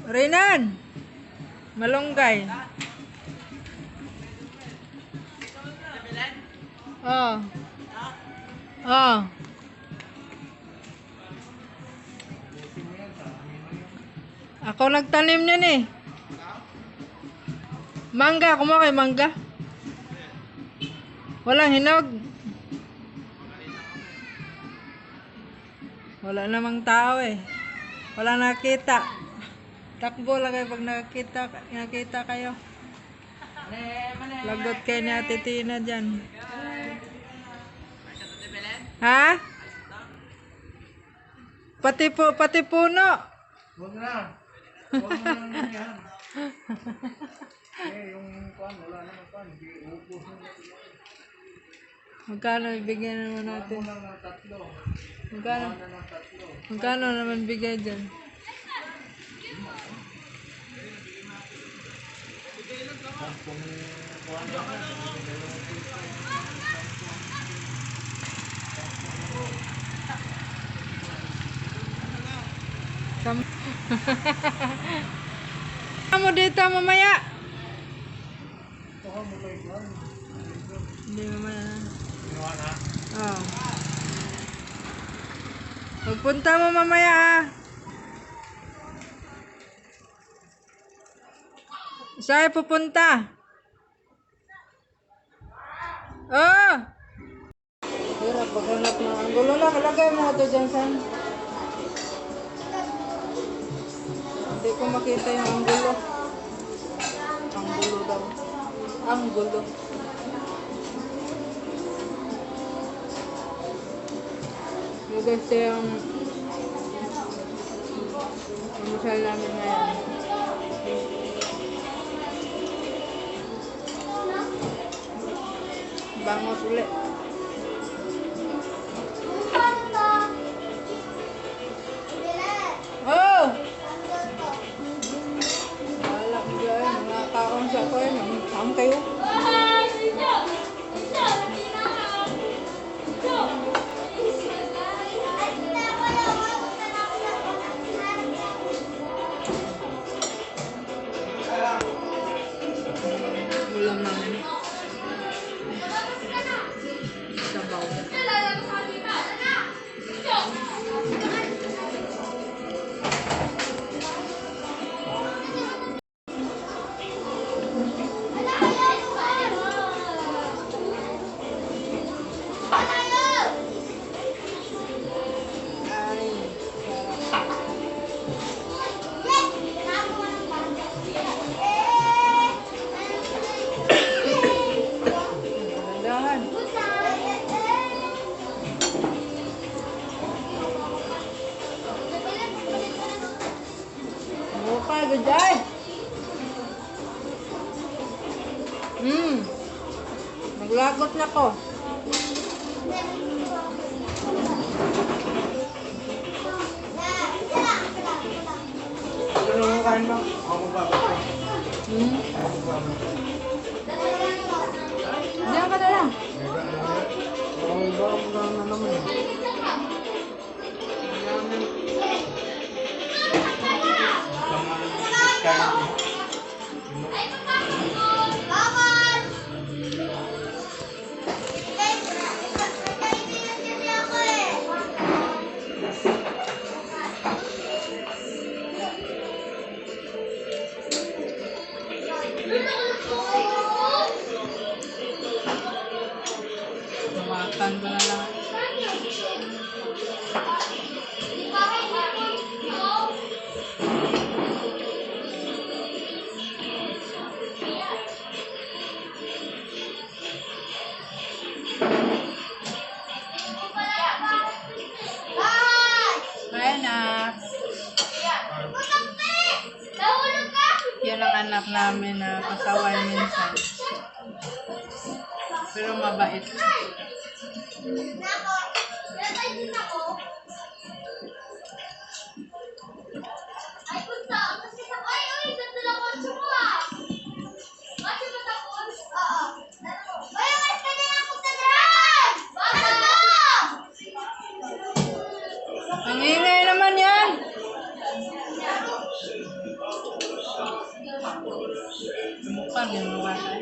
Renan, malunggay. Oh. Oh. Ako nagtanim niyan eh. Mangga, kumuha kay mangga. Walang hinog. Wala namang tao eh. Wala nakita. Takbo lang kayo pag nakita kayo. Lagot kayo ni Ate Tina dyan. Ha? Pati puno. Huwag na. Huwag mo nang yan. Yung pan, wala naman pan. Ubus na. Magkano ibigay naman natin? Huwag mo lang ng tatlo. Magkano naman bigay dyan? Kamu dito mamaya. Hindi mamaya. Oh. Pagpunta mo mamaya ah. Saan pupunta? Oh! Hirap paghanap ng anggulo lang. Ilagay mo ito dyan, San. Hindi ko makita yung anggulo. Anggulo daw. Anggulo. Yung guys yung mamasal namin ngayon. Bangos ulit. Oh! Wala ko dyan. Mga kaon sa ko yun. Saan kayo? Ulam namin. Sabaw. Mukha, good day. Naglagot na ko. Ano mo kain ba? Ako ba? Diyan ka na lang. Ako ba? Ang na naman. Makan ko na lang. Anak. Yan ang anak namin na pasaway minsan. Pero mabait. Ang ingay naman yan. Pag yung mga bata.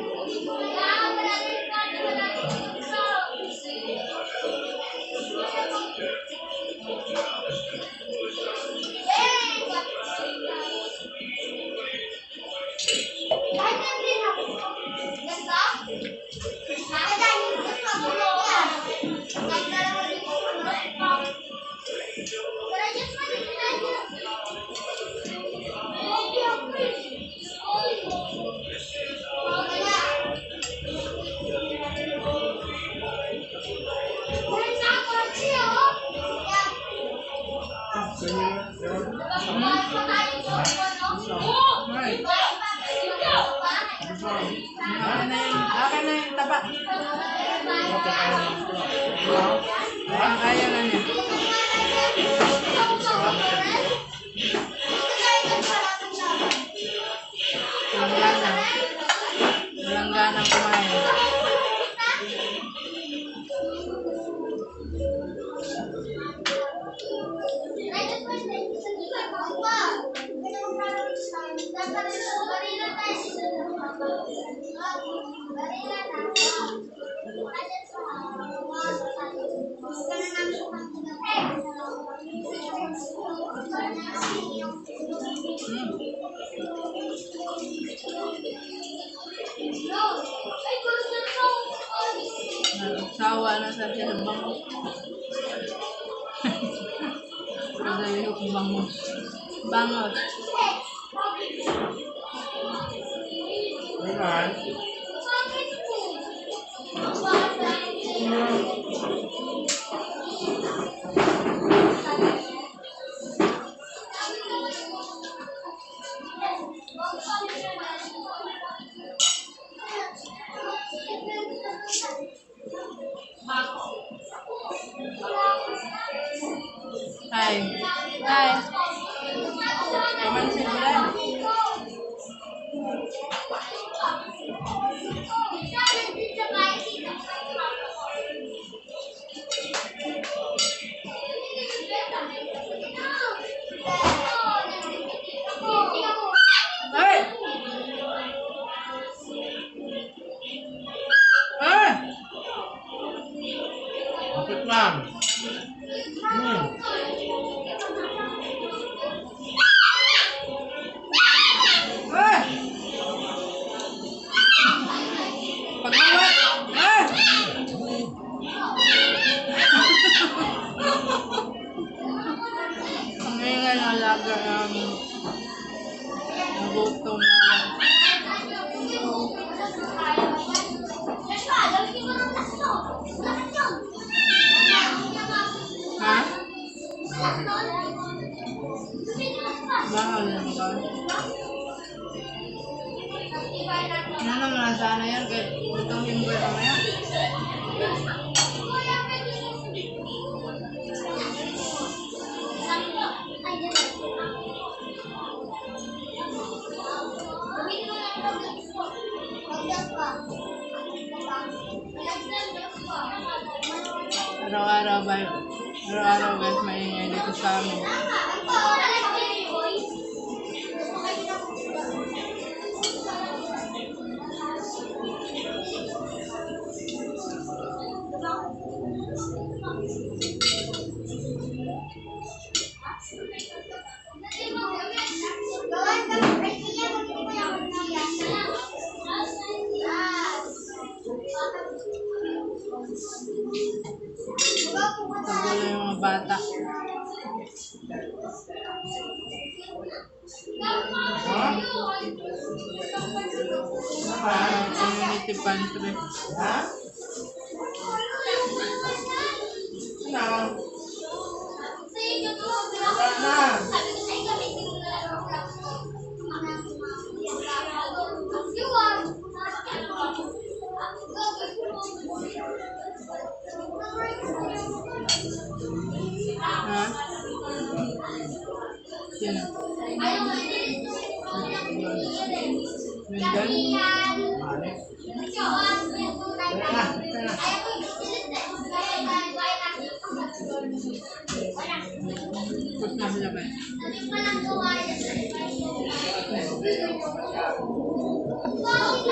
Akin na yung taba. Ayaw na niya. Langgana kumain. Sawa na sa siya ng bango. Madali yung bango. Bangot. Ayan. Hi. Hi. Kamansin mo lang. Hey! Hey! Kapit lang. Hey! Pag-uwat! Hey! Ang ingay ng alaga namin. Nagutom na. Ha? Mahal yan ba? Ano naman sana yan? Kahit itong himboy mamaya. Araw-araw guys, maingay dito sa amin. Tagulo yung mga bata. Community pantry. Ha? Ano? Ha? Sino? Mindan? Pus na sila ba? Wow!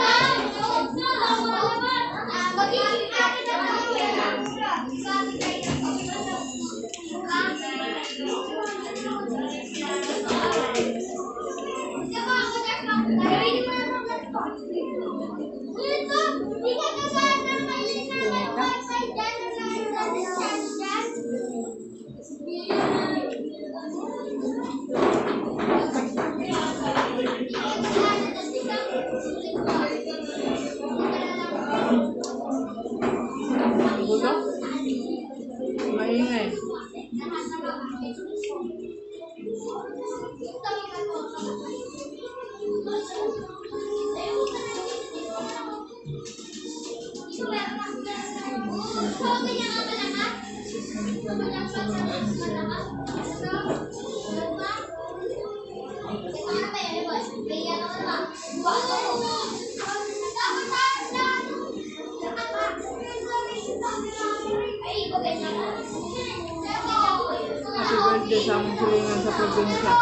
Happy birthday sa aming silingan sa probinsya.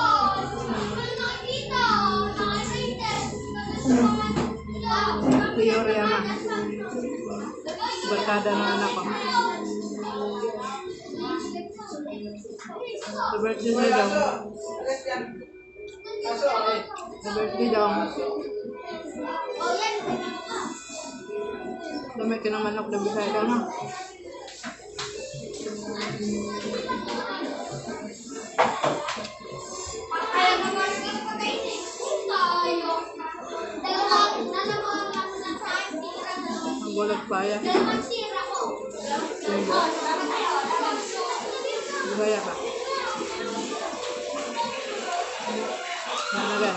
Si Oriana. Barkada ng anak ko. Happy birthday sa daw. Happy birthday daw. Dami ka ng manok na bisaya daw na. Ang gulat pa yan. Bisaya ka. Nanagan.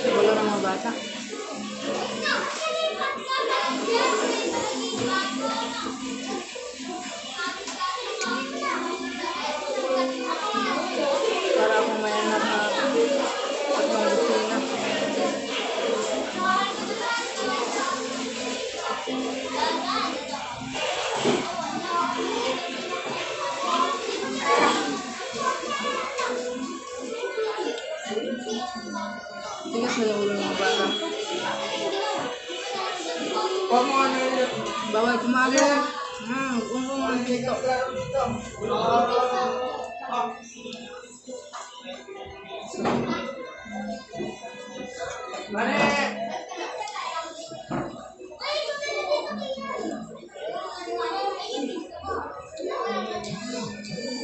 Wala ng mga bata. Para akong may anak na tatlong busina. Tigas na yung ulo ng mga bata. Huwag mo ano yun. Bawal kumali. Kung kumali dito. Mane!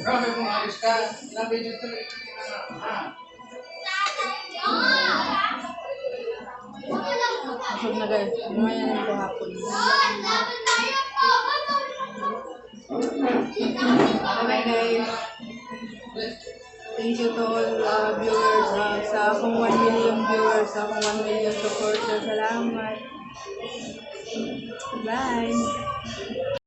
Grabe kung alis ka. Ilang video ito rin. Busog na guys. Ngayon na ito hapon. Bye guys. Thank you to all viewers. Sa akong 1 million viewers, sa akong 1 million supporters. Salamat. Bye.